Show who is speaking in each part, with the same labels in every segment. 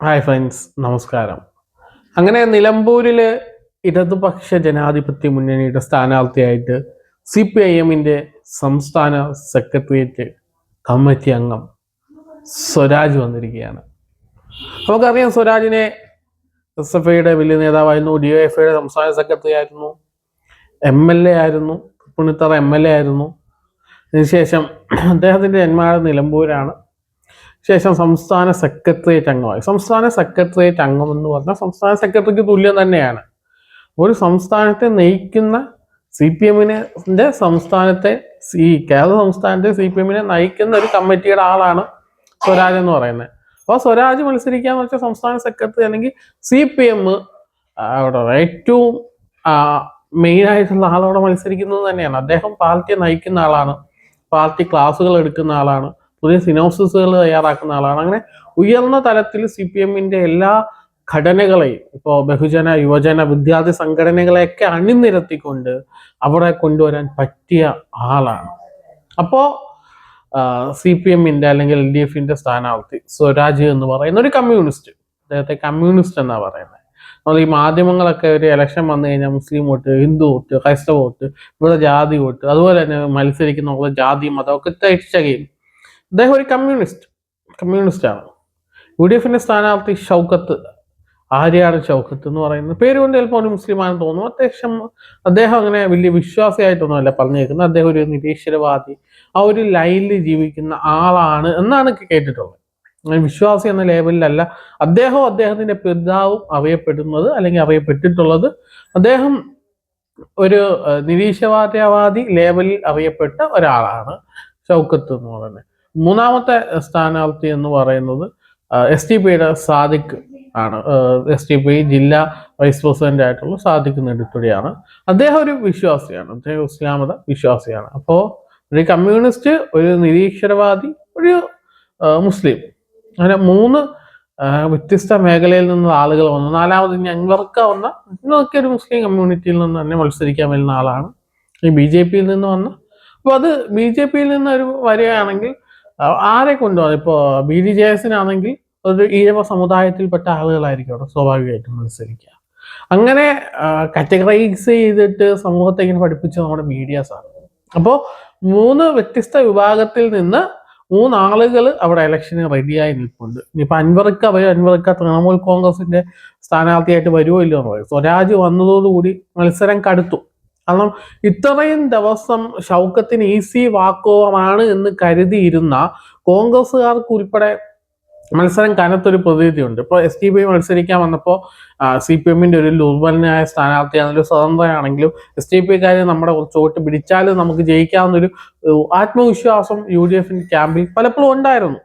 Speaker 1: Hi friends, നമസ്കാരം. അങ്ങനെ നിലമ്പൂരില് ഇടതുപക്ഷ ജനാധിപത്യ മുന്നണിയുടെ സ്ഥാനാർത്ഥിയായിട്ട് CPIM-ന്റെ സംസ്ഥാന സെക്രട്ടേറിയറ്റ് കമ്മിറ്റി അംഗം സ്വരാജ് വന്നിരിക്കുകയാണ്. നമുക്കറിയാം, സ്വരാജിനെ SFIയുടെ വലിയ നേതാവായിരുന്നു, DYFIയുടെ സംസ്ഥാന സെക്രട്ടറി ആയിരുന്നു, MLA ആയിരുന്നു, പുണിത്തറ MLA ആയിരുന്നു. അതിനുശേഷം അദ്ദേഹത്തിൻ്റെ ജന്മനാട് നിലമ്പൂരാണ്. ശേഷം സംസ്ഥാന സെക്രട്ടേറിയറ്റ് അംഗമായി. സംസ്ഥാന സെക്രട്ടേറിയറ്റ് അംഗം എന്ന് പറഞ്ഞാൽ സംസ്ഥാന സെക്രട്ടറിക്ക് തുല്യം തന്നെയാണ്. ഒരു സംസ്ഥാനത്തെ നയിക്കുന്ന CPM-ന്റെ സംസ്ഥാനത്തെ കേരള സംസ്ഥാനത്തെ CPM-നെ നയിക്കുന്ന ഒരു കമ്മിറ്റിയുടെ ആളാണ് സ്വരാജ് എന്ന് പറയുന്നത്. അപ്പോൾ സ്വരാജ് മത്സരിക്കാന്ന് വെച്ചാൽ സംസ്ഥാന സെക്രട്ടറി അല്ലെങ്കിൽ CPM അവിടെ ഏറ്റവും മെയിൻ ആയിട്ടുള്ള ആളോടെ മത്സരിക്കുന്നത് തന്നെയാണ്. അദ്ദേഹം പാർട്ടിയെ നയിക്കുന്ന ആളാണ്, പാർട്ടി ക്ലാസുകൾ എടുക്കുന്ന ആളാണ്, പുതിയ സിനോസിസുകൾ തയ്യാറാക്കുന്ന ആളാണ്. അങ്ങനെ ഉയർന്ന തലത്തിൽ CPM-ന്റെ എല്ലാ ഘടനകളെയും, ഇപ്പോൾ ബഹുജന, യുവജന, വിദ്യാർത്ഥി സംഘടനകളെയൊക്കെ അണിനിരത്തിക്കൊണ്ട് അവിടെ കൊണ്ടുവരാൻ പറ്റിയ ആളാണ്. അപ്പോൾ CPM-ന്റെ അല്ലെങ്കിൽ LDF-ന്റെ സ്ഥാനാർത്ഥി സ്വരാജ് എന്ന് പറയുന്ന ഒരു കമ്മ്യൂണിസ്റ്റ്, അദ്ദേഹത്തെ കമ്മ്യൂണിസ്റ്റ് എന്നാണ് പറയുന്നത്. നമ്മൾ ഈ മാധ്യമങ്ങളൊക്കെ ഒരു ഇലക്ഷൻ വന്നു കഴിഞ്ഞാൽ മുസ്ലിം വോട്ട്, ഹിന്ദു വോട്ട്, ക്രൈസ്തവ വോട്ട്, ഇവിടെ ജാതി വോട്ട്, അതുപോലെ തന്നെ മത്സരിക്കുന്ന ജാതി മതമൊക്കെ തിരിച്ചറിയും. അദ്ദേഹം ഒരു കമ്മ്യൂണിസ്റ്റാണ്. UDF-ന്റെ സ്ഥാനാർത്ഥി ഷൗക്കത്ത്, ആര്യാട് ഷൗക്കത്ത് എന്ന് പറയുന്നത് പേര് കൊണ്ട് ചിലപ്പോൾ ഒരു മുസ്ലിമാണെന്ന് തോന്നുന്നു. അദ്ദേഹം അങ്ങനെ വലിയ വിശ്വാസിയായിട്ടൊന്നുമല്ല പറഞ്ഞേക്കുന്നത്. അദ്ദേഹം ഒരു നിരീശ്വരവാദി, ആ ഒരു ലൈനിൽ ജീവിക്കുന്ന ആളാണ് എന്നാണ് കേട്ടിട്ടുള്ളത്. വിശ്വാസി എന്ന ലേബലിലല്ല അദ്ദേഹത്തിന്റെ പിതാവും അറിയപ്പെടുന്നത് അല്ലെങ്കിൽ അറിയപ്പെട്ടിട്ടുള്ളത്. അദ്ദേഹം ഒരു നിരീശ്വരവാദി ലേബലിൽ അറിയപ്പെട്ട ഒരാളാണ് ഷൗക്കത്ത് എന്ന് പറയുന്നത്. മൂന്നാമത്തെ സ്ഥാനാർത്ഥി എന്ന് പറയുന്നത് STPയുടെ സാദിഖ് ആണ്. STP ജില്ലാ വൈസ് പ്രസിഡന്റ് ആയിട്ടുള്ള സാദിഖ് നെടുത്തുടിയാണ്. അദ്ദേഹം ഒരു വിശ്വാസിയാണ്, അദ്ദേഹം ഇസ്ലാം മത വിശ്വാസിയാണ്. അപ്പോൾ ഒരു കമ്മ്യൂണിസ്റ്റ്, ഒരു നിരീശ്വരവാദി, ഒരു മുസ്ലിം, അങ്ങനെ മൂന്ന് വ്യത്യസ്ത മേഖലയിൽ നിന്നുള്ള ആളുകൾ വന്നു. നാലാമത് അൻവർക്ക വന്ന, ഇന്നൊക്കെ ഒരു മുസ്ലിം കമ്മ്യൂണിറ്റിയിൽ നിന്ന് തന്നെ മത്സരിക്കാൻ വരുന്ന ആളാണ്. ഈ BJP-യിൽ നിന്ന് വന്ന. അപ്പോൾ അത് BJP-യിൽ നിന്ന് ഒരു വരികയാണെങ്കിൽ ആരെ കൊണ്ടുപോകും? ഇപ്പോൾ BDJS-നാണെങ്കിൽ ഒരു ഈഴവ സമുദായത്തിൽപ്പെട്ട ആളുകളായിരിക്കും അവിടെ സ്വാഭാവികമായിട്ടും മത്സരിക്കുക. അങ്ങനെ കാറ്റഗറൈസ് ചെയ്തിട്ട് സമൂഹത്തെ ഇങ്ങനെ പഠിപ്പിച്ച നമ്മുടെ മീഡിയാസാണ്. അപ്പോൾ മൂന്ന് വ്യത്യസ്ത വിഭാഗത്തിൽ നിന്ന് മൂന്നാളുകൾ അവിടെ ഇലക്ഷന് റെഡിയായി നിൽപ്പുണ്ട്. ഇനിയിപ്പോൾ അൻവർക്ക തൃണമൂൽ കോൺഗ്രസിന്റെ സ്ഥാനാർത്ഥിയായിട്ട് വരുമോ ഇല്ലോ എന്ന് പറയും. സ്വരാജ് വന്നതോടുകൂടി മത്സരം കടുത്തു. കാരണം ഇത്രയും ദിവസം ഷൗക്കത്തിന് ഈസി വാക്കോവമാണ് എന്ന് കരുതിയിരുന്ന കോൺഗ്രസ്സുകാർക്ക് ഉൾപ്പെടെ മത്സരം കനത്തൊരു പ്രതീതിയുണ്ട്. ഇപ്പോൾ STP മത്സരിക്കാൻ വന്നപ്പോൾ CPM-ന്റെ ഒരു ദുർബലനായ സ്ഥാനാർത്ഥിയാണെങ്കിലും സ്വതന്ത്രനാണെങ്കിലും STP-ക്കാർ നമ്മുടെ കുറച്ച് വോട്ട് പിടിച്ചാലും നമുക്ക് ജയിക്കാവുന്നൊരു ആത്മവിശ്വാസം UDF-ന്റെ ക്യാമ്പിൽ പലപ്പോഴും ഉണ്ടായിരുന്നു.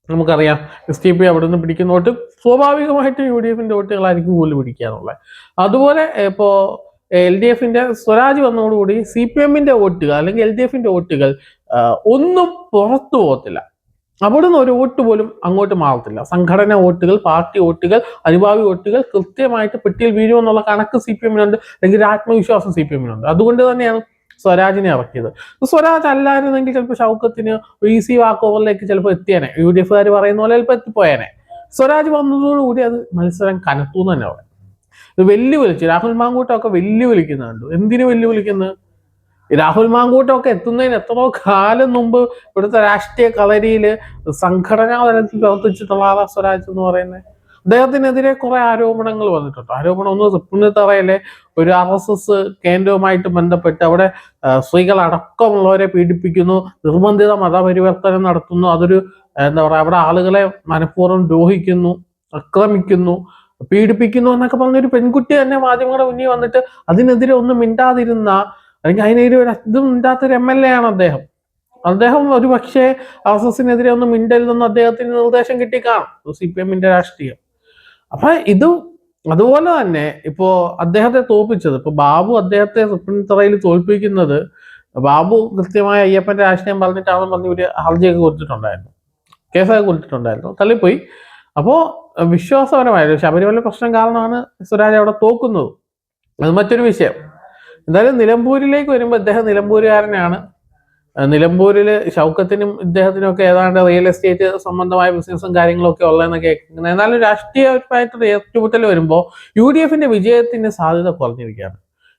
Speaker 1: നമുക്കറിയാം, STP അവിടെ നിന്ന് പിടിക്കുന്ന വോട്ട് സ്വാഭാവികമായിട്ടും UDF-ന്റെ വോട്ടുകളായിരിക്കും കൂടുതൽ പിടിക്കാന്നുള്ളത്. അതുപോലെ ഇപ്പോൾ LDF-ന്റെ സ്വരാജ് വന്നതോടുകൂടി CPM-ന്റെ വോട്ടുകൾ അല്ലെങ്കിൽ LDF-ന്റെ വോട്ടുകൾ ഒന്നും പുറത്തു പോകത്തില്ല. അവിടുന്ന് ഒരു വോട്ട് പോലും അങ്ങോട്ട് മാറത്തില്ല. സംഘടന വോട്ടുകൾ, പാർട്ടി വോട്ടുകൾ, അനുഭാവി വോട്ടുകൾ കൃത്യമായിട്ട് പെട്ടിയിൽ വീഴുമെന്നുള്ള കണക്ക് CPM-നുണ്ട്, അല്ലെങ്കിൽ ആത്മവിശ്വാസം CPM-നുണ്ട്. അതുകൊണ്ട് തന്നെയാണ് സ്വരാജിനെ ഇറക്കിയത്. സ്വരാജ് അല്ലായിരുന്നെങ്കിൽ ചിലപ്പോൾ ഷൗക്കത്തിന് ഈസി വാക്ക് ഓവറിലേക്ക് ചിലപ്പോൾ എത്തിയേനെ. UDF-കാർ പറയുന്ന പോലെ ചിലപ്പോൾ എത്തിപ്പോയേനെ. സ്വരാജ് വന്നതോടുകൂടി അത് മത്സരം കനത്തു എന്ന് തന്നെ പറയാം. വെല്ലുവിളിച്ച് രാഹുൽ മാങ്കൂട്ടമൊക്കെ വെല്ലുവിളിക്കുന്നുണ്ട്. എന്തിനു വെല്ലുവിളിക്കുന്നത്? രാഹുൽ മാങ്കൂട്ടമൊക്കെ എത്തുന്നതിന് എത്രയോ കാലം മുമ്പ് ഇവിടുത്തെ രാഷ്ട്രീയ കളരിയിൽ സംഘടനാ തലത്തിൽ പ്രവർത്തിച്ചിട്ടുള്ള ആളാ സ്വരാജ് എന്ന് പറയുന്നത്. അദ്ദേഹത്തിനെതിരെ കുറെ ആരോപണങ്ങൾ വന്നിട്ടുണ്ട്. ആരോപണം ഒന്ന് പുണ്യത്തറയിലെ ഒരു RSS കേന്ദ്രവുമായിട്ട് ബന്ധപ്പെട്ട് അവിടെ സ്ത്രീകൾ അടക്കമുള്ളവരെ പീഡിപ്പിക്കുന്നു, നിർബന്ധിത മതപരിവർത്തനം നടത്തുന്നു, അതൊരു എന്താ പറയുക, അവിടെ ആളുകളെ മനഃപൂർവ്വം ദ്രോഹിക്കുന്നു, ആക്രമിക്കുന്നു, പീഡിപ്പിക്കുന്നു എന്നൊക്കെ പറഞ്ഞൊരു പെൺകുട്ടി തന്നെ മാധ്യമങ്ങളുടെ മുന്നിൽ വന്നിട്ട് അതിനെതിരെ ഒന്നും മിണ്ടാതിരുന്ന, അല്ലെങ്കിൽ അതിനെതിരെ ഒരു ഇതും മിണ്ടാത്തൊരു MLA ആണ് അദ്ദേഹം. ഒരു പക്ഷേ RSS-നെതിരെ ഒന്നും മിണ്ടരുതെന്ന് അദ്ദേഹത്തിന് നിർദ്ദേശം കിട്ടിക്കാണും, CPM-ന്റെ രാഷ്ട്രീയം. അപ്പൊ അതുപോലെ തന്നെ ഇപ്പോ അദ്ദേഹത്തെ തോൽപ്പിച്ചത്, ഇപ്പൊ ബാബു അദ്ദേഹത്തെ തൃപ്പൂണിത്തുറയിൽ തോൽപ്പിക്കുന്നത്, ബാബു കൃത്യമായ അയ്യപ്പന്റെ രാഷ്ട്രീയം പറഞ്ഞിട്ടാണെന്ന് പറഞ്ഞ് ഒരു ഹർജിയൊക്കെ കൊടുത്തിട്ടുണ്ടായിരുന്നു, കേസൊക്കെ കൊടുത്തിട്ടുണ്ടായിരുന്നു, തള്ളിപ്പോയി. അപ്പോൾ വിശ്വാസപരമായ ശബരിമല പ്രശ്നം കാരണമാണ് സ്വരാജ് അവിടെ തോക്കുന്നത്. അത് മറ്റൊരു വിഷയം. എന്തായാലും നിലമ്പൂരിലേക്ക് വരുമ്പോൾ അദ്ദേഹം നിലമ്പൂരുകാരനാണ്. നിലമ്പൂരിൽ ഷൗക്കത്തിനും ഇദ്ദേഹത്തിനും ഒക്കെ ഏതാണ്ട് റിയൽ എസ്റ്റേറ്റ് സംബന്ധമായ ബിസിനസ്സും കാര്യങ്ങളൊക്കെ ഉള്ളതെന്നൊക്കെ കേൾക്കുന്നത്. എന്നാലും രാഷ്ട്രീയമായിട്ട് ഏറ്റുമുട്ടൽ വരുമ്പോൾ UDF വിജയത്തിന് സാധ്യത കുറഞ്ഞിരിക്കുകയാണ്.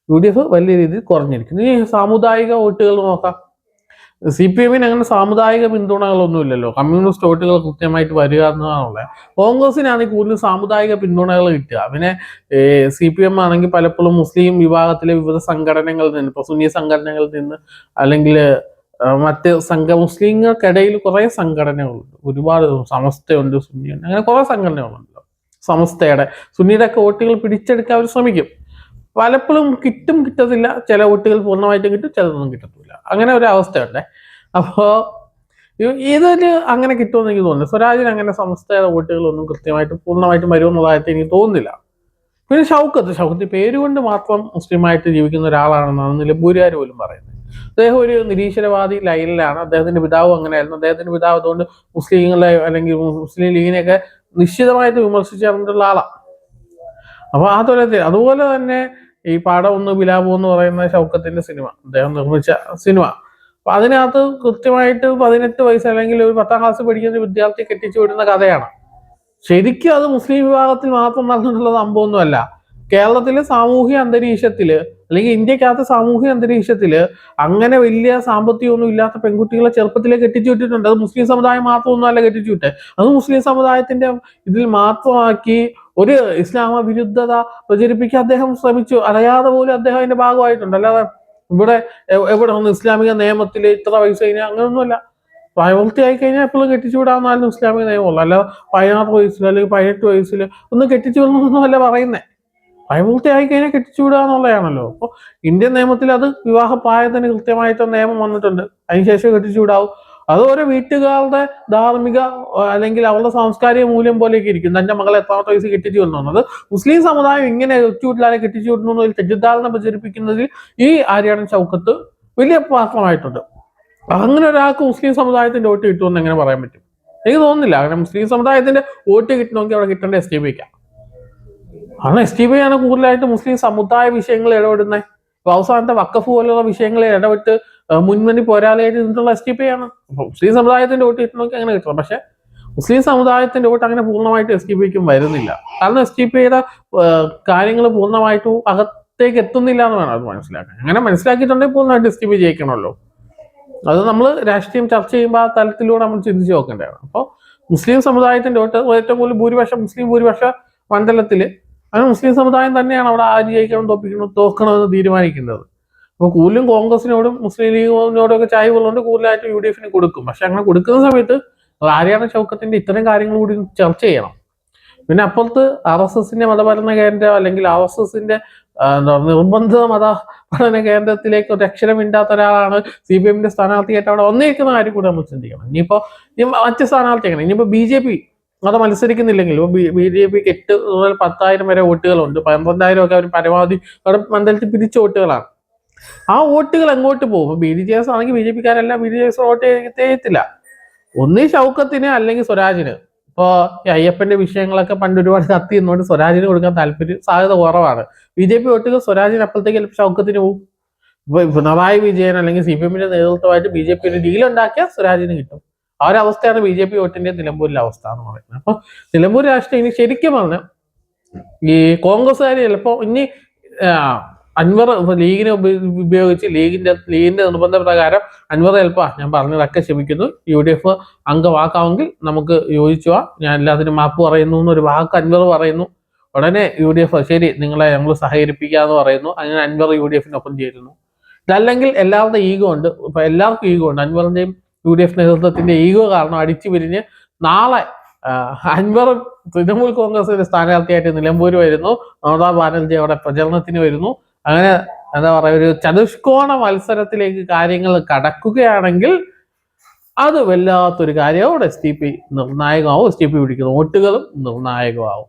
Speaker 1: UDF വലിയ രീതിയിൽ കുറഞ്ഞിരിക്കുന്നു. ഈ സാമുദായിക വോട്ടുകൾ നോക്കാം. CPM അങ്ങനെ സാമുദായിക പിന്തുണകളൊന്നും ഇല്ലല്ലോ. കമ്മ്യൂണിസ്റ്റ് വോട്ടുകൾ കൃത്യമായിട്ട് വരിക എന്നതാണുള്ളത്. കോൺഗ്രസിനാണെങ്കിൽ കൂടുതൽ സാമുദായിക പിന്തുണകൾ കിട്ടുക. പിന്നെ CPM ആണെങ്കിൽ പലപ്പോഴും മുസ്ലിം വിഭാഗത്തിലെ വിവിധ സംഘടനകളിൽ നിന്ന്, ഇപ്പൊ സുന്നി സംഘടനകളിൽ നിന്ന്, അല്ലെങ്കിൽ മറ്റ് മുസ്ലിങ്ങൾക്കിടയിൽ കുറെ സംഘടനകളുണ്ട്. ഒരുപാട് സമസ്തയുണ്ട്, സുന്നിയുണ്ട്, അങ്ങനെ കുറെ സംഘടനകളുണ്ടല്ലോ. സമസ്തയുടെ സുന്നിയുടെ ഒക്കെ വോട്ടുകൾ പിടിച്ചെടുക്കാൻ അവർ ശ്രമിക്കും. പലപ്പോഴും കിട്ടും കിട്ടത്തില്ല. ചില വോട്ടുകൾ പൂർണ്ണമായിട്ടും കിട്ടും, ചിലതൊന്നും കിട്ടത്തില്ല. അങ്ങനെ ഒരു അവസ്ഥയുണ്ട്. അപ്പോൾ ഇതൊരു അങ്ങനെ കിട്ടുമെന്ന് എനിക്ക് തോന്നുന്നു. സ്വരാജിന് അങ്ങനെ സമസ്തയുടെ വോട്ടുകളൊന്നും കൃത്യമായിട്ട് പൂർണ്ണമായിട്ടും വരുമെന്നുള്ളതായിട്ട് എനിക്ക് തോന്നുന്നില്ല. പിന്നെ ഷൗക്കത്ത് പേരുകൊണ്ട് മാത്രം മുസ്ലിമായിട്ട് ജീവിക്കുന്ന ഒരാളാണെന്നാണ് നിലമ്പൂരുകാർ പോലും പറയുന്നത്. അദ്ദേഹം ഒരു നിരീശ്വരവാദി ലൈനിലാണ്. അദ്ദേഹത്തിന്റെ പിതാവ് അങ്ങനെയായിരുന്നു. അദ്ദേഹത്തിന്റെ പിതാവ് അതുകൊണ്ട് മുസ്ലിങ്ങളെ അല്ലെങ്കിൽ മുസ്ലിം ലീഗിനെയൊക്കെ നിശ്ചിതമായിട്ട് വിമർശിച്ചിട്ടുള്ള ആളാണ്. അപ്പൊ ആ തരത്തിൽ അതുപോലെ തന്നെ ഈ പാടം ഒന്ന് ബിലാബു എന്ന് പറയുന്ന ഷൗക്കത്തിന്റെ സിനിമ, അദ്ദേഹം നിർമ്മിച്ച സിനിമ, അപ്പൊ അതിനകത്ത് കൃത്യമായിട്ട് 18 വയസ്സ് അല്ലെങ്കിൽ ഒരു 10ാം ക്ലാസ് പഠിക്കുന്ന വിദ്യാർത്ഥി കെട്ടിച്ചു വിടുന്ന കഥയാണ്. ശരിക്കും അത് മുസ്ലിം വിഭാഗത്തിൽ മാത്രം നടന്നിട്ടുള്ള സംഭവമൊന്നുമല്ല. കേരളത്തിലെ സാമൂഹിക അന്തരീക്ഷത്തില് അല്ലെങ്കിൽ ഇന്ത്യക്കകത്ത് സാമൂഹിക അന്തരീക്ഷത്തില് അങ്ങനെ വലിയ സാമ്പത്തികമൊന്നും ഇല്ലാത്ത പെൺകുട്ടികളെ ചെറുപ്പത്തിലേക്ക് കെട്ടിച്ചു വിട്ടിട്ടുണ്ട്. അത് മുസ്ലിം സമുദായം മാത്രമൊന്നുമല്ല കെട്ടിച്ചു വിട്ടെ, അത് മുസ്ലിം സമുദായത്തിന്റെ ഇതിൽ മാത്രമാക്കി ഒരു ഇസ്ലാമ വിരുദ്ധത പ്രചരിപ്പിക്കാൻ അദ്ദേഹം ശ്രമിച്ചു. അറിയാതെ പോലും അദ്ദേഹം അതിന്റെ ഭാഗമായിട്ടുണ്ട്. അല്ലാതെ എവിടെ ഒന്ന് ഇസ്ലാമിക നിയമത്തിൽ ഇത്ര വയസ്സ് കഴിഞ്ഞാൽ അങ്ങനെയൊന്നുമല്ല. പ്രായപൂർത്തിയായി കഴിഞ്ഞാൽ എപ്പോഴും കെട്ടിച്ചു വിടാമെന്നാലും ഇസ്ലാമിക നിയമമുള്ളൂ. അല്ലാതെ 16 വയസ്സിൽ അല്ലെങ്കിൽ 18 വയസ്സിൽ ഒന്നും കെട്ടിച്ചു വിടണമെന്നൊന്നും അല്ല പറയുന്നത്. പ്രായപൂർത്തിയായി കഴിഞ്ഞാൽ കെട്ടിച്ചു വിടുക എന്നുള്ളതാണല്ലോ. അപ്പോൾ ഇന്ത്യൻ നിയമത്തിൽ അത് വിവാഹ പ്രായത്തിന് കൃത്യമായിട്ട് നിയമം വന്നിട്ടുണ്ട്. അതിനുശേഷം കെട്ടിച്ചു വിടാവും. അത് ഓരോ വീട്ടുകാരുടെ ധാർമ്മിക അല്ലെങ്കിൽ അവരുടെ സാംസ്കാരിക മൂല്യം പോലെയൊക്കെ ഇരിക്കും. തന്റെ മകളെ എത്രാമത്തെ വയസ്സ് കെട്ടിച്ചു വിടുന്നത്. മുസ്ലിം സമുദായം ഇങ്ങനെ ഒറ്റുവിട്ടില്ലാതെ കെട്ടിച്ചു വിടുന്നു എന്നൊരു തെറ്റിദ്ധാരണ പ്രചരിപ്പിക്കുന്നതിൽ ഈ ആര്യാടൻ ഷൗക്കത്ത് വലിയ പാത്രമായിട്ടുണ്ട്. അങ്ങനെ ഒരാൾക്ക് മുസ്ലിം സമുദായത്തിന്റെ വോട്ട് കിട്ടുമെന്ന് എങ്ങനെ പറയാൻ പറ്റും? എനിക്ക് തോന്നുന്നില്ല. അങ്ങനെ മുസ്ലിം സമുദായത്തിന്റെ വോട്ട് കിട്ടണമെങ്കിൽ അവിടെ കിട്ടേണ്ട STPക്കാണ്. കാരണം STP ആണ് കൂടുതലായിട്ട് മുസ്ലിം സമുദായ വിഷയങ്ങൾ ഇടപെടുന്നത്. അവസാനത്തെ വഖഫ് പോലുള്ള വിഷയങ്ങളിൽ ഇടപെട്ട് മുൻപന്തി പോരാളിയായിട്ട് നിന്നുള്ള STP ആണ്. മുസ്ലിം സമുദായത്തിന്റെ വോട്ട് കിട്ടണമെങ്കിൽ അങ്ങനെ കിട്ടണം. പക്ഷെ മുസ്ലിം സമുദായത്തിന്റെ വോട്ട് അങ്ങനെ പൂർണ്ണമായിട്ട് STPക്കും വരുന്നില്ല. കാരണം STPയുടെ കാര്യങ്ങൾ പൂർണ്ണമായിട്ടും അകത്തേക്ക് എത്തുന്നില്ല എന്ന് വേണം അത് മനസ്സിലാക്കാൻ. അങ്ങനെ മനസ്സിലാക്കിയിട്ടുണ്ടെങ്കിൽ പൂർണ്ണമായിട്ട് STP ജയിക്കണമല്ലോ. അത് നമ്മൾ രാഷ്ട്രീയം ചർച്ച ചെയ്യുമ്പോൾ ആ തലത്തിലൂടെ നമ്മൾ ചിന്തിച്ച് നോക്കേണ്ടതാണ്. അപ്പോൾ മുസ്ലിം സമുദായത്തിന്റെ വോട്ട് ഏറ്റവും കൂടുതൽ മുസ്ലിം ഭൂരിപക്ഷ മണ്ഡലത്തില് അങ്ങനെ മുസ്ലിം സമുദായം തന്നെയാണ് അവിടെ ആര് ജയിക്കണം തോക്കണമെന്ന് തീരുമാനിക്കുന്നത്. അപ്പോൾ കൂടുതലും കോൺഗ്രസിനോടും മുസ്ലിം ലീഗിനോടും ഒക്കെ ചായ ഉള്ളതുകൊണ്ട് കൂടുതലായിട്ട് UDF കൊടുക്കും. പക്ഷെ അങ്ങനെ കൊടുക്കുന്ന സമയത്ത് ആര്യാടൻ ഷൗക്കത്തിന്റെ ഇത്തരം കാര്യങ്ങൾ കൂടി ചർച്ച ചെയ്യണം. പിന്നെ അപ്പുറത്ത് RSSന്റെ മതപഠന കേന്ദ്രം അല്ലെങ്കിൽ RSSന്റെ നിർബന്ധിത മത പഠന കേന്ദ്രത്തിലേക്ക് ഒരു അക്ഷരമില്ലാത്ത ഒരാളാണ് CPMന്റെ സ്ഥാനാർത്ഥിയായിട്ട് അവിടെ വന്നിരിക്കുന്ന കാര്യം കൂടി നമ്മൾ ചിന്തിക്കണം. ഇനിയിപ്പോ മറ്റ് സ്ഥാനാർത്ഥി അങ്ങനെ ഇനിയിപ്പോ BJP അത് മത്സരിക്കുന്നില്ലെങ്കിൽ BJPക്ക് 8 മുതൽ 10,000 വരെ വോട്ടുകളുണ്ട്. 12,000 ഒക്കെ അവർ പരമാവധി അവിടെ മണ്ഡലത്തിൽ പിരിച്ച വോട്ടുകളാണ്. ആ വോട്ടുകൾ എങ്ങോട്ട് പോകും? BDJS ആണെങ്കിൽ BJPക്കാരെല്ലാം BDJS വോട്ട് ചെയ്യത്തില്ല. ഒന്നീ ഷൗക്കത്തിന് അല്ലെങ്കിൽ സ്വരാജിന്. ഇപ്പോ ഈ അയ്യപ്പന്റെ വിഷയങ്ങളൊക്കെ പണ്ട് ഒരുപാട് കത്തി എന്നോട് സ്വരാജിന് കൊടുക്കാൻ സാധ്യത കുറവാണ്. BJP വോട്ടുകൾ സ്വരാജിന് അപ്പോഴത്തേക്ക് ഷൗക്കത്തിന് പോകും. ഇപ്പൊ പിണറായി വിജയൻ അല്ലെങ്കിൽ CPMന്റെ നേതൃത്വമായിട്ട് BJP ഒരു ഡീൽ ഉണ്ടാക്കിയാൽ സ്വരാജിന് കിട്ടും. ആ ഒരു അവസ്ഥയാണ് BJP വോട്ടിന്റെ നിലമ്പൂരിലെ അവസ്ഥ എന്ന് പറയുന്നത്. അപ്പൊ നിലമ്പൂർ രാഷ്ട്രീയം ഇനി ശരിക്കും പറഞ്ഞാൽ ഈ കോൺഗ്രസ്സുകാർ ചിലപ്പോ ഇനി അൻവർ ലീഗിനെ ഉപയോഗിച്ച് ലീഗിന്റെ നിർബന്ധപ്രകാരം അൻവർ ചിലപ്പോൾ ഞാൻ പറഞ്ഞതൊക്കെ ക്ഷമിക്കുന്നു, UDF അംഗമാക്കാമെങ്കിൽ നമുക്ക് യോജിച്ചു ഞാൻ എല്ലാത്തിനും മാപ്പ് പറയുന്നു എന്നൊരു വാക്ക് അൻവർ പറയുന്നു. ഉടനെ UDF ശരി നിങ്ങളെ ഞങ്ങൾ സഹകരിപ്പിക്കാന്ന് പറയുന്നു. അങ്ങനെ അൻവർ UDFനൊപ്പം ചേരുന്നു. ഇതല്ലെങ്കിൽ എല്ലാവരുടെ ഈഗോ ഉണ്ട്. ഇപ്പൊ എല്ലാവർക്കും ഈഗോ ഉണ്ട്. അൻവറിന്റെയും UDF നേതൃത്വത്തിന്റെ ഈഗോ കാരണം അടിച്ചു പിരിഞ്ഞ് നാളെ അൻവർ തൃണമൂൽ കോൺഗ്രസിന്റെ സ്ഥാനാർത്ഥിയായിട്ട് നിലമ്പൂര് വരുന്നു. മമതാ ബാനർജി അവിടെ പ്രചരണത്തിന് വരുന്നു. അങ്ങനെ എന്താ പറയുക, ഒരു ചതുഷ്കോണ മത്സരത്തിലേക്ക് കാര്യങ്ങൾ കടക്കുകയാണെങ്കിൽ അത് വല്ലാത്തൊരു കാര്യമാവും. STP നിർണായകമാവും. STP പിടിക്കുന്ന വോട്ടുകളും നിർണായകമാവും.